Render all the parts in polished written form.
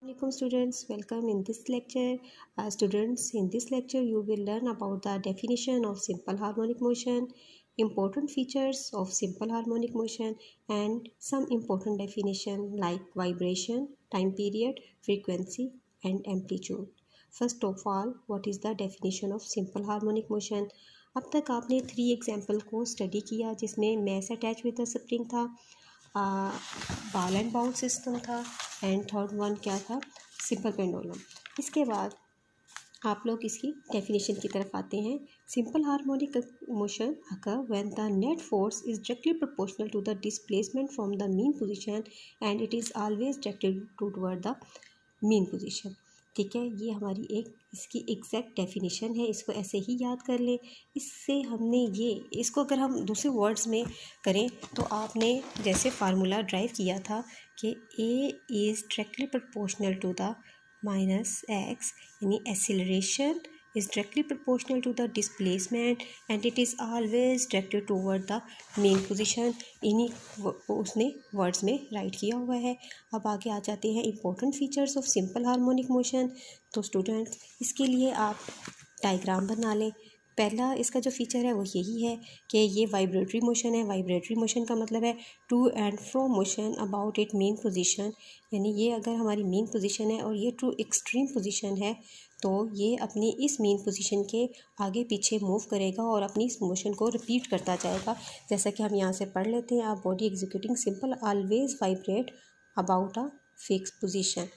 Welcome students, welcome in this lecture. Students, in this lecture you will learn about the definition of simple harmonic motion, important features of simple harmonic motion and some important definition like vibration, time period, frequency and amplitude. First of all, what is the definition of simple harmonic motion? अब तक आपने 3 example को study किया जिसमें mass attach with the spring था, ball and bowl system था and third one क्या था, सिंपल पेंडुलम। इसके बाद आप लोग इसकी डेफिनेशन की तरफ आते हैं। Simple harmonic motion occur when the net force is directly proportional to the displacement from the mean position and it is always directed toward the mean position. ठीक है, ये हमारी एक इसकी एग्जैक्ट डेफिनेशन है, इसको ऐसे ही याद कर लें। इससे हमने इसको अगर हम दूसरे वर्ड्स में करें तो आपने जैसे फार्मूला ड्राइव किया था कि A is directly proportional to the minus x, यानी acceleration is directly proportional to the displacement and it is always directed toward the main position। इन्हीं उसने वर्ड्स में राइट किया हुआ है। अब आगे आ जाते हैं important features of simple harmonic motion. तो स्टूडेंट्स, इसके लिए आप डायग्राम बना लें। पहला इसका जो फीचर है वो यही है कि ये वाइब्रेटरी मोशन है। वाइब्रेटरी मोशन का मतलब है to and fro motion about it mean position, यानी ये अगर हमारी मेन पोजीशन है और ये टू एक्सट्रीम पोजीशन है तो ये अपनी इस मेन पोजीशन के आगे पीछे मूव करेगा और अपनी इस मोशन को रिपीट करता जाएगा। जैसा कि हम यहाँ से पढ़ लेते हैं, आप body executing simple always vibrate about a fix position.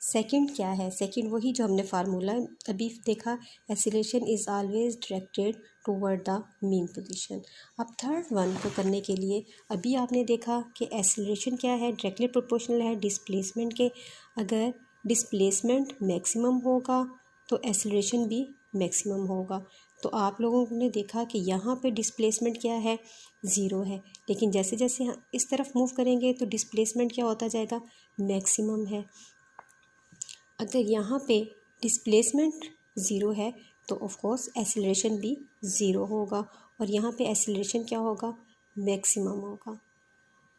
Second क्या है? सेकंड वही जो हमने फार्मूला अभी देखा, acceleration is always directed toward the mean position. अब थर्ड वन को करने के लिए अभी आपने देखा कि एक्सीलरेशन क्या है, डायरेक्टली प्रोपोर्शनल है डिस्प्लेसमेंट के। अगर डिस्प्लेसमेंट मैक्सिमम होगा तो एक्सीलरेशन भी मैक्सिमम होगा। तो आप लोगों ने देखा कि यहाँ पे डिस्प्लेसमेंट क्या है, ज़ीरो है, लेकिन जैसे जैसे इस तरफ मूव करेंगे तो डिस्प्लेसमेंट क्या होता जाएगा, मैक्सिमम है। अगर यहाँ पे डिस्प्लेसमेंट ज़ीरो है तो ऑफ कोर्स एक्सीलरेशन भी ज़ीरो होगा और यहाँ पे एक्सीलरेशन क्या होगा, मैक्सिमम होगा।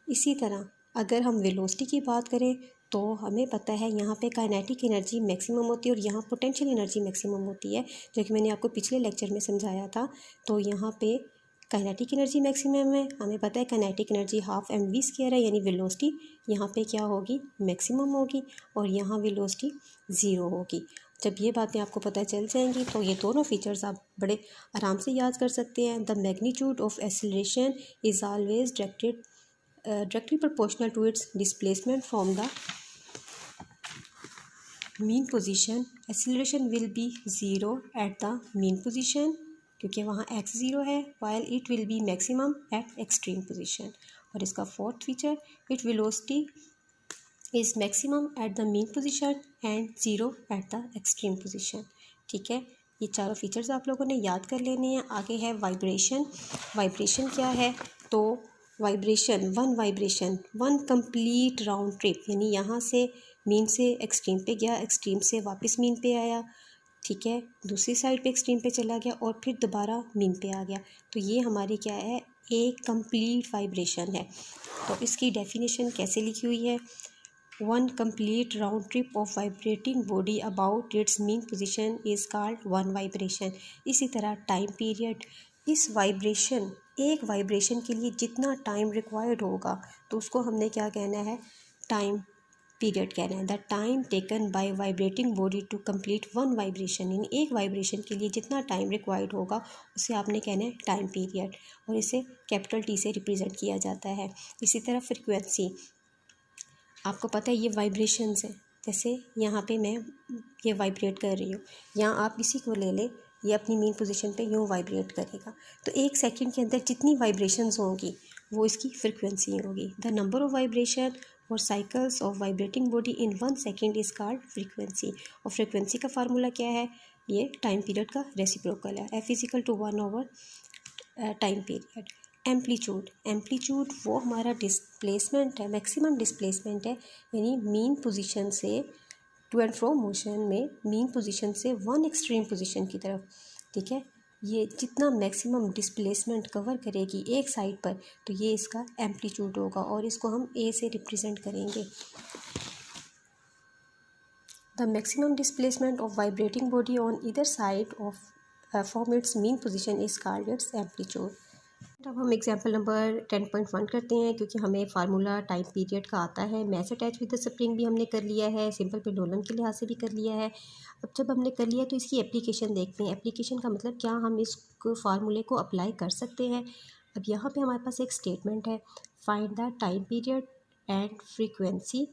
इसी तरह अगर हम वेलोसिटी की बात करें तो हमें पता है यहाँ पे काइनेटिक एनर्जी मैक्सिमम होती है और यहाँ पोटेंशियल एनर्जी मैक्सिमम होती है, जो कि मैंने आपको पिछले लेक्चर में समझाया था। तो यहाँ पे काइनेटिक एनर्जी मैक्सिमम है, हमें पता है kinetic energy half m v square है, यानी वेलोसिटी यहाँ पे क्या होगी, मैक्सिमम होगी और यहाँ वेलोसिटी ज़ीरो होगी। जब ये बातें आपको पता चल जाएंगी तो ये दोनों फीचर्स आप बड़े आराम से याद कर सकते हैं। The magnitude of acceleration is always directly proportional to its displacement from the mean position। acceleration will be zero at the mean position क्योंकि वहाँ x ज़ीरो है, while it will be maximum at extreme position। और इसका fourth feature, its velocity is maximum at the mean position and zero at the extreme position। ठीक है, ये चारों features आप लोगों ने याद कर लेने हैं। आगे है वाइब्रेशन। वाइब्रेशन क्या है? तो vibration one complete round trip, यानी यहाँ से मीन से एक्सट्रीम पे गया, एक्सट्रीम से वापस मीन पे आया, ठीक है, दूसरी साइड पे एक्सट्रीम पे चला गया और फिर दोबारा मीन पे आ गया। तो ये हमारी क्या है, एक कंप्लीट वाइब्रेशन है। तो इसकी डेफिनेशन कैसे लिखी हुई है, one complete round trip of vibrating body about it's mean position is called one vibration. इसी तरह टाइम पीरियड, इस वाइब्रेशन एक वाइब्रेशन के लिए जितना टाइम रिक्वायर्ड होगा तो उसको हमने क्या कहना है, टाइम पीरियड कहना है। The time taken by vibrating body to complete one vibration, यानी एक वाइब्रेशन के लिए जितना टाइम रिक्वायर्ड होगा उसे आपने कहना है टाइम पीरियड, और इसे कैपिटल टी से रिप्रेजेंट किया जाता है। इसी तरह फ्रिक्वेंसी, आपको पता है ये वाइब्रेशंस हैं। जैसे यहाँ पे मैं ये वाइब्रेट कर रही हूँ, यहाँ आप इसी को ले लें, ये अपनी मेन पोजीशन पे यूँ वाइब्रेट करेगा। तो एक सेकंड के अंदर जितनी वाइब्रेशंस होंगी वो इसकी फ्रिक्वेंसी होगी। द नंबर ऑफ वाइब्रेशन और cycles of vibrating body in 1 second is called frequency. और फ्रिक्वेंसी का फार्मूला क्या है, ये टाइम पीरियड का रेसिप्रोकल है, एफ इज इक्वल टू 1/टाइम पीरियड। एम्पलीट्यूड वो हमारा डिस्प्लेसमेंट है, मैक्सिमम डिस्प्लेसमेंट है, यानी मीन पोजीशन से टू एंड फ्रो मोशन में मीन पोजीशन से वन एक्सट्रीम पोजीशन की तरफ, ठीक है, ये जितना मैक्सिमम डिस्प्लेसमेंट कवर करेगी एक साइड पर तो ये इसका एम्पलीट्यूड होगा और इसको हम ए से रिप्रेजेंट करेंगे। The maximum displacement of vibrating body on either side of from its mean position is called its amplitude. अब हम एग्जाम्पल नंबर 10.1 करते हैं, क्योंकि हमें फार्मूला टाइम पीरियड का आता है। Mass attach with the spring भी हमने कर लिया है, सिंपल पेंडुलम के लिहाज से भी कर लिया है। अब जब हमने कर लिया तो इसकी एप्लीकेशन देखते हैं। एप्लीकेशन का मतलब क्या हम इस फार्मूले को अप्लाई कर सकते हैं। अब यहाँ पे हमारे पास एक स्टेटमेंट है, find the time period and frequency.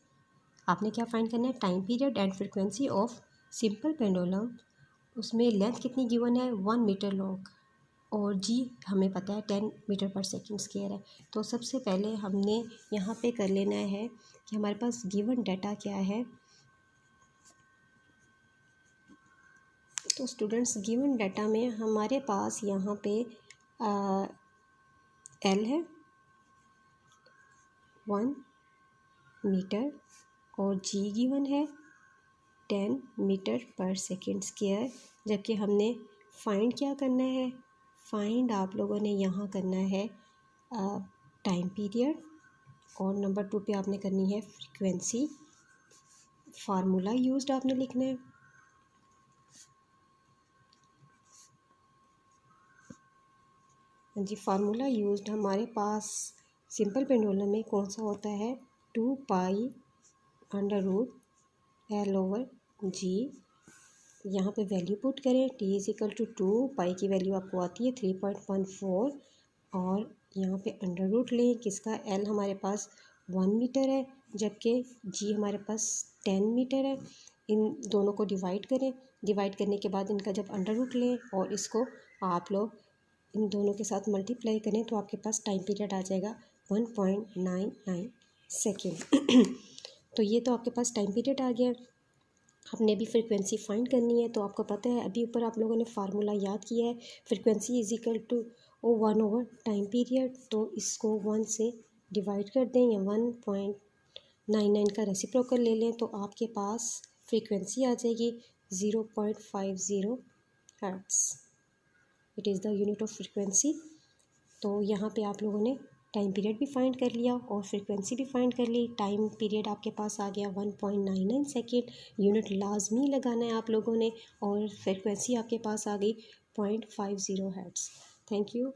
आपने क्या फाइंड करना है, time period and frequency of simple pendulum. उसमें लेंथ कितनी गिवन है, 1 मीटर लॉन्ग, और जी हमें पता है 10 मीटर पर सेकंड स्क्वायर है। तो सबसे पहले हमने यहाँ पे कर लेना है कि हमारे पास गिवन डाटा क्या है। तो स्टूडेंट्स, गिवन डाटा में हमारे पास यहाँ पे एल है 1 मीटर और जी गिवन है 10 मीटर पर सेकंड स्क्वायर। जबकि हमने फाइंड क्या करना है, फाइंड आप लोगों ने यहाँ करना है टाइम पीरियड, और नंबर 2 पे आपने करनी है फ्रीक्वेंसी। फार्मूला यूज्ड आपने लिखना है। जी, फार्मूला यूज्ड हमारे पास सिंपल पेंडुलम में कौन सा होता है, 2 pi under root L over G. यहाँ पे वैल्यू पुट करें, T is equal to 2, pi की वैल्यू आपको आती है 3.14, और यहाँ पे अंडर रूट लें किसका, एल हमारे पास 1 मीटर है जबकि जी हमारे पास 10 मीटर है। इन दोनों को डिवाइड करें, डिवाइड करने के बाद इनका जब अंडर रूट लें और इसको आप लोग इन दोनों के साथ मल्टीप्लाई करें तो आपके पास टाइम पीरियड आ जाएगा 1.99 सेकेंड। तो ये तो आपके पास टाइम पीरियड आ गया। आपने भी फ्रीक्वेंसी फाइंड करनी है। तो आपको पता है अभी ऊपर आप लोगों ने फार्मूला याद किया है, frequency is equal to 1 over time period. तो इसको 1 से डिवाइड कर दें या 1.99 का रेसिप्रोकल ले लें तो आपके पास फ्रीक्वेंसी आ जाएगी 0.50 hertz. It is the unit of frequency. तो यहाँ पे आप लोगों ने टाइम पीरियड भी फाइंड कर लिया और फ्रीक्वेंसी भी फाइंड कर ली। टाइम पीरियड आपके पास आ गया 1.99 सेकेंड, यूनिट लाजमी लगाना है आप लोगों ने, और फ्रीक्वेंसी आपके पास आ गई 0.50 हर्ट्ज़। Thank you.